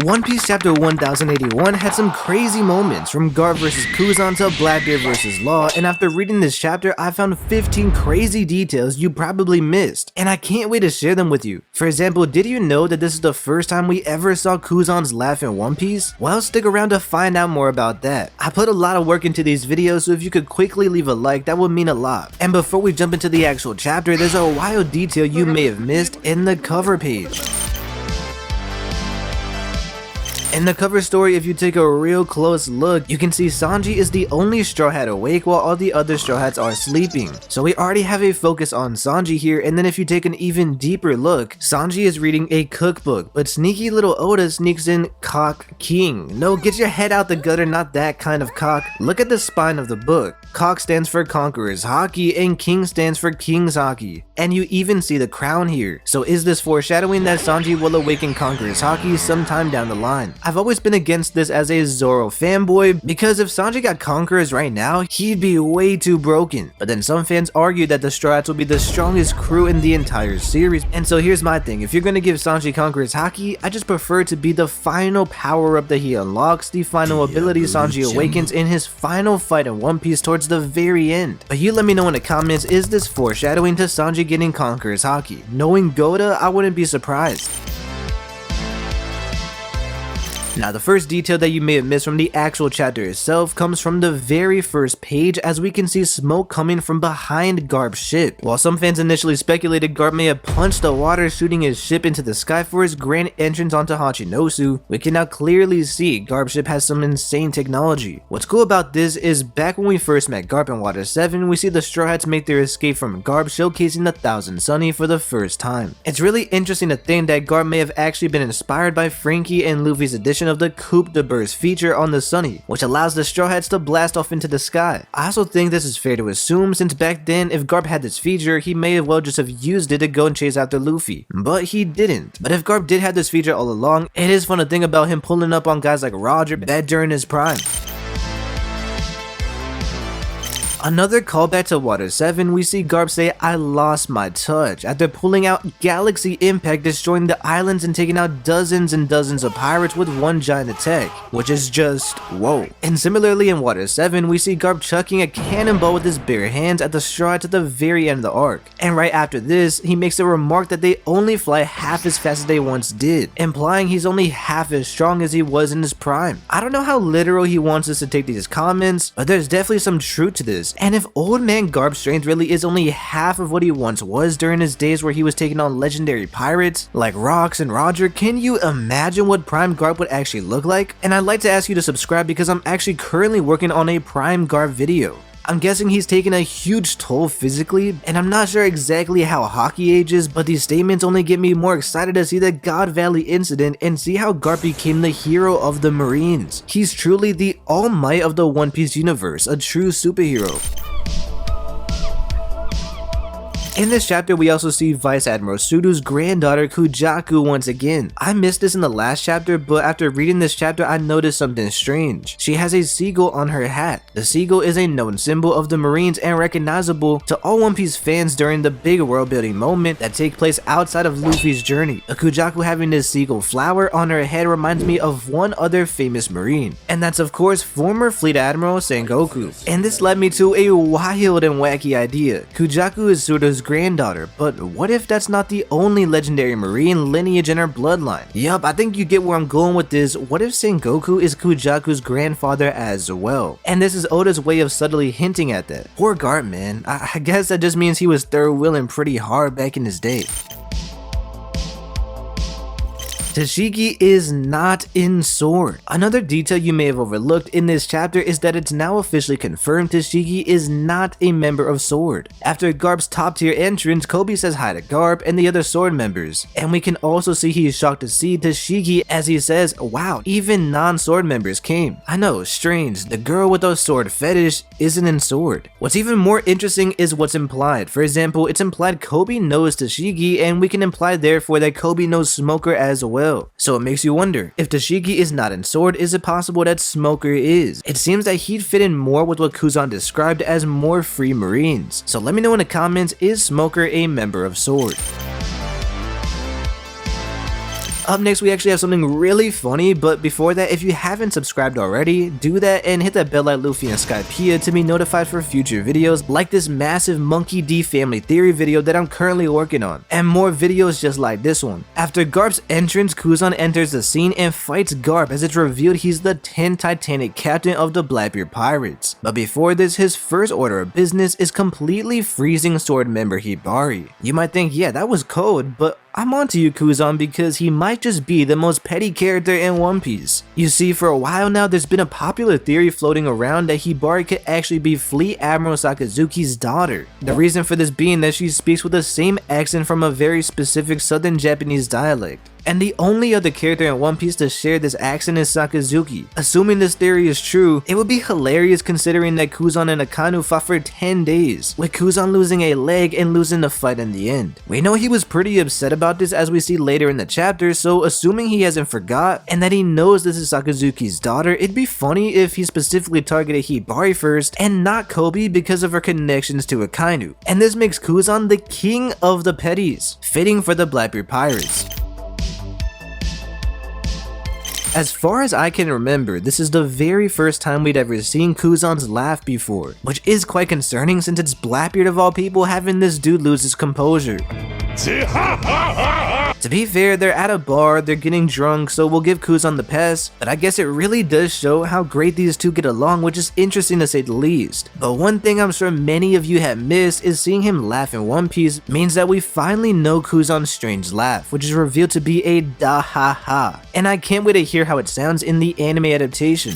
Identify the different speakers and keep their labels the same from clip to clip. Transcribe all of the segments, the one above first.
Speaker 1: One Piece chapter 1081 had some crazy moments, from Garp vs Kuzan to Blackbeard vs Law, and after reading this chapter, I found 15 crazy details you probably missed, and I can't wait to share them with you. For example, did you know that this is the first time we ever saw Kuzan's laugh in One Piece? Well, stick around to find out more about that. I put a lot of work into these videos, so if you could quickly leave a like, that would mean a lot. And before we jump into the actual chapter, there's a wild detail you may have missed in the cover page. In the cover story, if you take a real close look, you can see Sanji is the only Straw Hat awake while all the other Straw Hats are sleeping. So we already have a focus on Sanji here, and then if you take an even deeper look, Sanji is reading a cookbook, but sneaky little Oda sneaks in Cock King. No, get your head out the gutter, not that kind of cock. Look at the spine of the book. Cock stands for Conqueror's Haki, and King stands for King's Haki. And you even see the crown here. So is this foreshadowing that Sanji will awaken Conqueror's Haki sometime down the line? I've always been against this as a Zoro fanboy, because if Sanji got Conquerors right now, he'd be way too broken. But then some fans argue that the Straw Hats will be the strongest crew in the entire series. And so here's my thing, if you're gonna give Sanji Conqueror's Haki, I just prefer it to be the final power-up that he unlocks, the final ability Sanji awakens in his final fight in One Piece towards the very end. But you let me know in the comments, is this foreshadowing to Sanji getting Conqueror's Haki? Knowing Goda, I wouldn't be surprised. Now, the first detail that you may have missed from the actual chapter itself comes from the very first page, as we can see smoke coming from behind Garp's ship. While some fans initially speculated Garp may have punched the water, shooting his ship into the sky for his grand entrance onto Hachinosu, we can now clearly see Garp's ship has some insane technology. What's cool about this is back when we first met Garp in Water 7, we see the Straw Hats make their escape from Garp, showcasing the Thousand Sunny for the first time. It's really interesting to think that Garp may have actually been inspired by Frankie and Luffy's addition of the Coupe de Burst feature on the Sunny, which allows the Straw Hats to blast off into the sky. I also think this is fair to assume, since back then, if Garp had this feature, he may have well just have used it to go and chase after Luffy. But he didn't. But if Garp did have this feature all along, it is fun to think about him pulling up on guys like Roger back during his prime. Another callback to Water 7, we see Garp say, "I lost my touch," after pulling out Galaxy Impact, destroying the islands and taking out dozens and dozens of pirates with one giant attack, which is just whoa. And similarly in Water 7, we see Garp chucking a cannonball with his bare hands at the Straw Hats at the very end of the arc. And right after this, he makes a remark that they only fly half as fast as they once did, implying he's only half as strong as he was in his prime. I don't know how literal he wants us to take these comments, but there's definitely some truth to this. And if old man Garp's strength really is only half of what he once was during his days where he was taking on legendary pirates like Rox and Roger, can you imagine what Prime Garp would actually look like? And I'd like to ask you to subscribe, because I'm actually currently working on a Prime Garp video. I'm guessing he's taken a huge toll physically, and I'm not sure exactly how Haki ages, but these statements only get me more excited to see the God Valley incident and see how Garp became the hero of the Marines. He's truly the all might of the One Piece universe, a true superhero. In this chapter, we also see Vice Admiral Sudo's granddaughter Kujaku once again. I missed this in the last chapter, but after reading this chapter, I noticed something strange. She has a seagull on her hat. The seagull is a known symbol of the Marines and recognizable to all One Piece fans during the big world building moment that take place outside of Luffy's journey. A Kujaku having this seagull flower on her head reminds me of one other famous Marine, and that's of course former Fleet Admiral Sengoku. And this led me to a wild and wacky idea. Kujaku is Sudo's granddaughter, but what if that's not the only legendary Marine lineage in her bloodline? Yup, I think you get where I'm going with this. What if Sengoku is Kujaku's grandfather as well? And this is Oda's way of subtly hinting at that. Poor Garp, man. I guess that just means he was third wheeling pretty hard back in his day. Tashigi is not in Sword. Another detail you may have overlooked in this chapter is that it's now officially confirmed Tashigi is not a member of Sword. After Garp's top tier entrance, Kobe says hi to Garp and the other Sword members, and we can also see he is shocked to see Tashigi as he says, "Wow, even non-Sword members came." I know, strange, the girl with a sword fetish isn't in Sword. What's even more interesting is what's implied. For example, it's implied Kobe knows Tashigi, and we can imply therefore that Kobe knows Smoker as well. So it makes you wonder, if Tashigi is not in Sword, is it possible that Smoker is? It seems that he'd fit in more with what Kuzan described as more free Marines. So let me know in the comments, is Smoker a member of Sword? Up next, we actually have something really funny, but before that, if you haven't subscribed already, do that and hit that bell like Luffy and Skypiea to be notified for future videos like this massive Monkey D family theory video that I'm currently working on, and more videos just like this one. After Garp's entrance, Kuzan enters the scene and fights Garp as it's revealed he's the 10th Titanic captain of the Blackbeard Pirates. But before this, his first order of business is completely freezing sword member Hibari. You might think, yeah, that was cold, but I'm onto you, Kuzan, because he might just be the most petty character in One Piece. You see, for a while now, there's been a popular theory floating around that Hibari could actually be Fleet Admiral Sakazuki's daughter. The reason for this being that she speaks with the same accent from a very specific Southern Japanese dialect. And the only other character in One Piece to share this accent is Sakazuki. Assuming this theory is true, it would be hilarious considering that Kuzan and Akainu fought for 10 days, with Kuzan losing a leg and losing the fight in the end. We know he was pretty upset about this as we see later in the chapter, so assuming he hasn't forgot and that he knows this is Sakazuki's daughter, it'd be funny if he specifically targeted Hibari first and not Kobe because of her connections to Akainu. And this makes Kuzan the king of the petties, fitting for the Blackbeard Pirates. As far as I can remember, this is the very first time we'd ever seen Kuzan's laugh before, which is quite concerning since it's Blackbeard of all people having this dude lose his composure. To be fair, they're at a bar, they're getting drunk, so we'll give Kuzan the pass, but I guess it really does show how great these two get along, which is interesting to say the least. But one thing I'm sure many of you have missed is seeing him laugh in One Piece means that we finally know Kuzan's strange laugh, which is revealed to be a da ha ha, and I can't wait to hear how it sounds in the anime adaptation.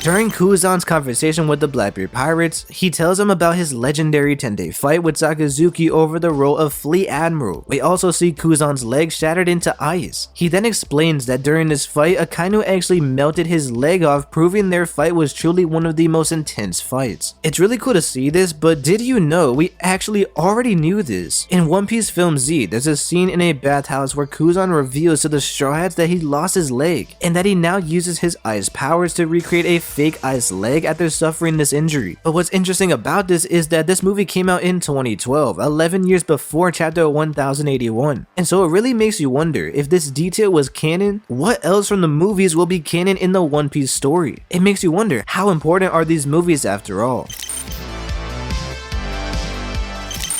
Speaker 1: During Kuzan's conversation with the Blackbeard Pirates, he tells them about his legendary 10-day fight with Sakazuki over the role of Fleet Admiral. We also see Kuzan's leg shattered into ice. He then explains that during this fight, Akainu actually melted his leg off, proving their fight was truly one of the most intense fights. It's really cool to see this, but did you know we actually already knew this? In One Piece Film Z, there's a scene in a bathhouse where Kuzan reveals to the Straw Hats that he lost his leg, and that he now uses his ice powers to recreate a fake ice leg after suffering this injury. But what's interesting about this is that this movie came out in 2012, 11 years before chapter 1081. And so it really makes you wonder, if this detail was canon, what else from the movies will be canon in the One Piece story? It makes you wonder, how important are these movies after all?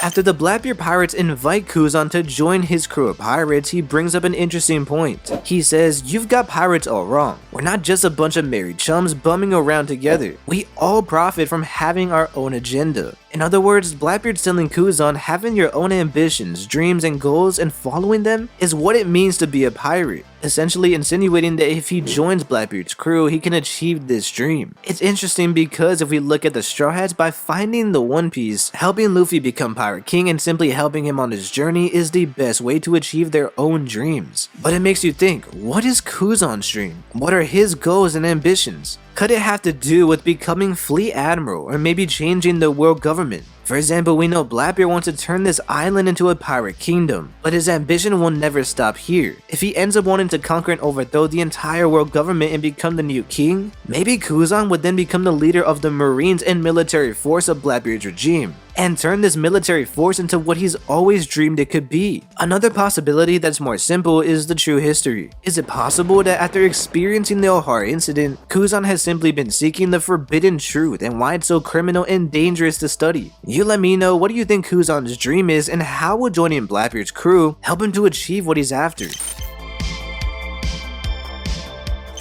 Speaker 1: After the Blackbeard Pirates invite Kuzan to join his crew of pirates, he brings up an interesting point. He says, "You've got pirates all wrong. We're not just a bunch of married chums bumming around together. We all profit from having our own agenda." In other words, Blackbeard's telling Kuzan having your own ambitions, dreams, and goals and following them is what it means to be a pirate, essentially insinuating that if he joins Blackbeard's crew, he can achieve this dream. It's interesting because if we look at the Straw Hats, by finding the One Piece, helping Luffy become Pirate King and simply helping him on his journey is the best way to achieve their own dreams. But it makes you think, what is Kuzan's dream? What are his goals and ambitions? Could it have to do with becoming Fleet Admiral or maybe changing the world government? For example, we know Blackbeard wants to turn this island into a pirate kingdom, but his ambition will never stop here. If he ends up wanting to conquer and overthrow the entire world government and become the new king, maybe Kuzan would then become the leader of the Marines and military force of Blackbeard's regime, and turn this military force into what he's always dreamed it could be. Another possibility that's more simple is the true history. Is it possible that after experiencing the Ohara incident, Kuzan has simply been seeking the forbidden truth and why it's so criminal and dangerous to study? You let me know, what do you think Kuzan's dream is, and how will joining Blackbeard's crew help him to achieve what he's after?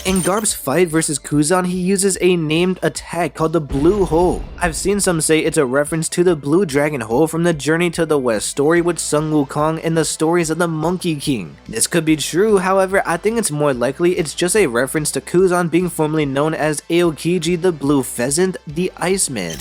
Speaker 1: In Garp's fight versus Kuzan, he uses a named attack called the Blue Hole. I've seen some say it's a reference to the Blue Dragon Hole from the Journey to the West story with Sun Wukong and the stories of the Monkey King. This could be true, however, I think it's more likely it's just a reference to Kuzan being formerly known as Aokiji the Blue Pheasant, the Iceman.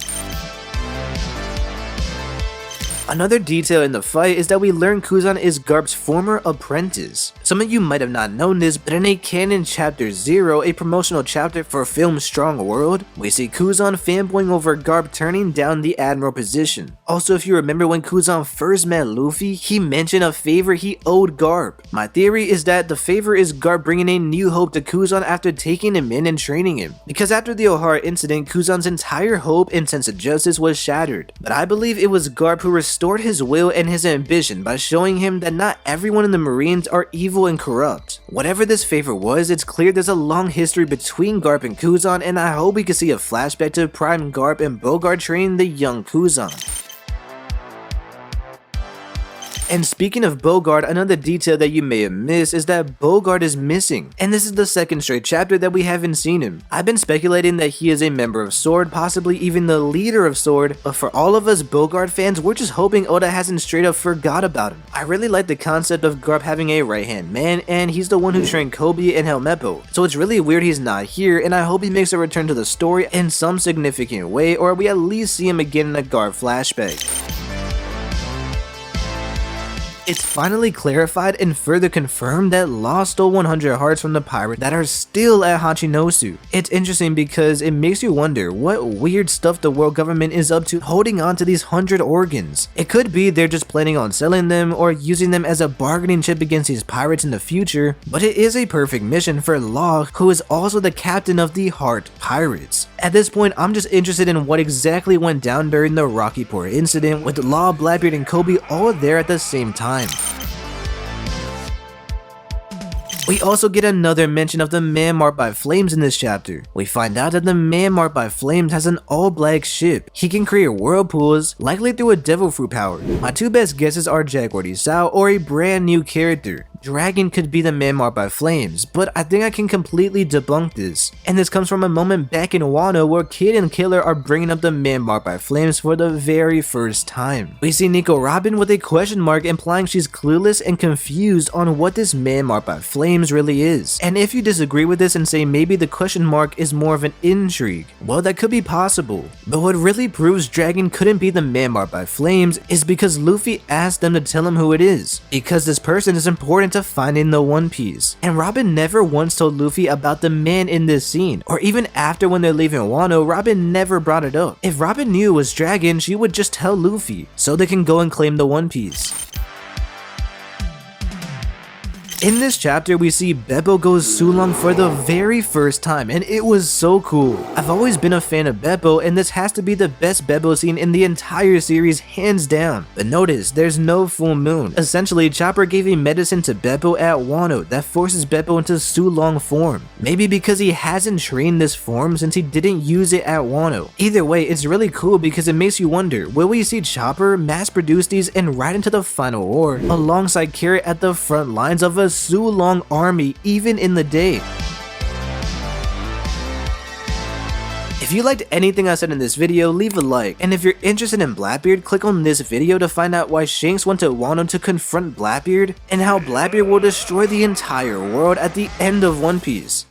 Speaker 1: Another detail in the fight is that we learn Kuzan is Garp's former apprentice. Some of you might have not known this, but in a canon chapter 0, a promotional chapter for film Strong World, we see Kuzan fanboying over Garp turning down the admiral position. Also, if you remember when Kuzan first met Luffy, he mentioned a favor he owed Garp. My theory is that the favor is Garp bringing a new hope to Kuzan after taking him in and training him. Because after the Ohara incident, Kuzan's entire hope and sense of justice was shattered. But I believe it was Garp who restored restored his will and his ambition by showing him that not everyone in the Marines are evil and corrupt. Whatever this favor was, it's clear there's a long history between Garp and Kuzan, and I hope we can see a flashback to Prime Garp and Bogart training the young Kuzan. And speaking of Bogart, another detail that you may have missed is that Bogart is missing, and this is the second straight chapter that we haven't seen him. I've been speculating that he is a member of SWORD, possibly even the leader of SWORD, but for all of us Bogart fans, we're just hoping Oda hasn't straight up forgot about him. I really like the concept of Garp having a right-hand man, and he's the one who trained Kobe and Helmeppo, so it's really weird he's not here, and I hope he makes a return to the story in some significant way, or we at least see him again in a Garp flashback. It's finally clarified and further confirmed that Law stole 100 hearts from the pirates that are still at Hachinosu. It's interesting because it makes you wonder what weird stuff the world government is up to holding on to these 100 organs. It could be they're just planning on selling them or using them as a bargaining chip against these pirates in the future, but it is a perfect mission for Law, who is also the captain of the Heart Pirates. At this point, I'm just interested in what exactly went down during the Rocky Port incident, with Law, Blackbeard, and Kobe all there at the same time. We also get another mention of the man marked by flames in this chapter. We find out that the man marked by flames has an all-black ship. He can create whirlpools, likely through a devil fruit power. My two best guesses are Jaguar Sao or a brand new character. Dragon could be the man marked by flames, but I think I can completely debunk this. And this comes from a moment back in Wano where Kid and Killer are bringing up the man marked by flames for the very first time. We see Nico Robin with a question mark implying she's clueless and confused on what this man marked by flames really is. And if you disagree with this and say maybe the question mark is more of an intrigue, well, that could be possible. But what really proves Dragon couldn't be the man marked by flames is because Luffy asked them to tell him who it is, because this person is important to finding the One Piece. And Robin never once told Luffy about the man in this scene, or even after when they're leaving Wano, Robin never brought it up. If Robin knew it was Dragon, she would just tell Luffy, so they can go and claim the One Piece. In this chapter, we see Beppo goes Sulong for the very first time, and it was so cool. I've always been a fan of Beppo, and this has to be the best Beppo scene in the entire series, hands down. But notice, there's no full moon. Essentially, Chopper gave a medicine to Beppo at Wano that forces Beppo into Sulong form. Maybe because he hasn't trained this form since he didn't use it at Wano. Either way, it's really cool because it makes you wonder, will we see Chopper mass produce these and ride into the final war alongside Carrot at the front lines of a Sulong army even in the day? If you liked anything I said in this video, leave a like, and if you're interested in Blackbeard, click on this video to find out why Shanks went to Wano to confront Blackbeard, and how Blackbeard will destroy the entire world at the end of One Piece.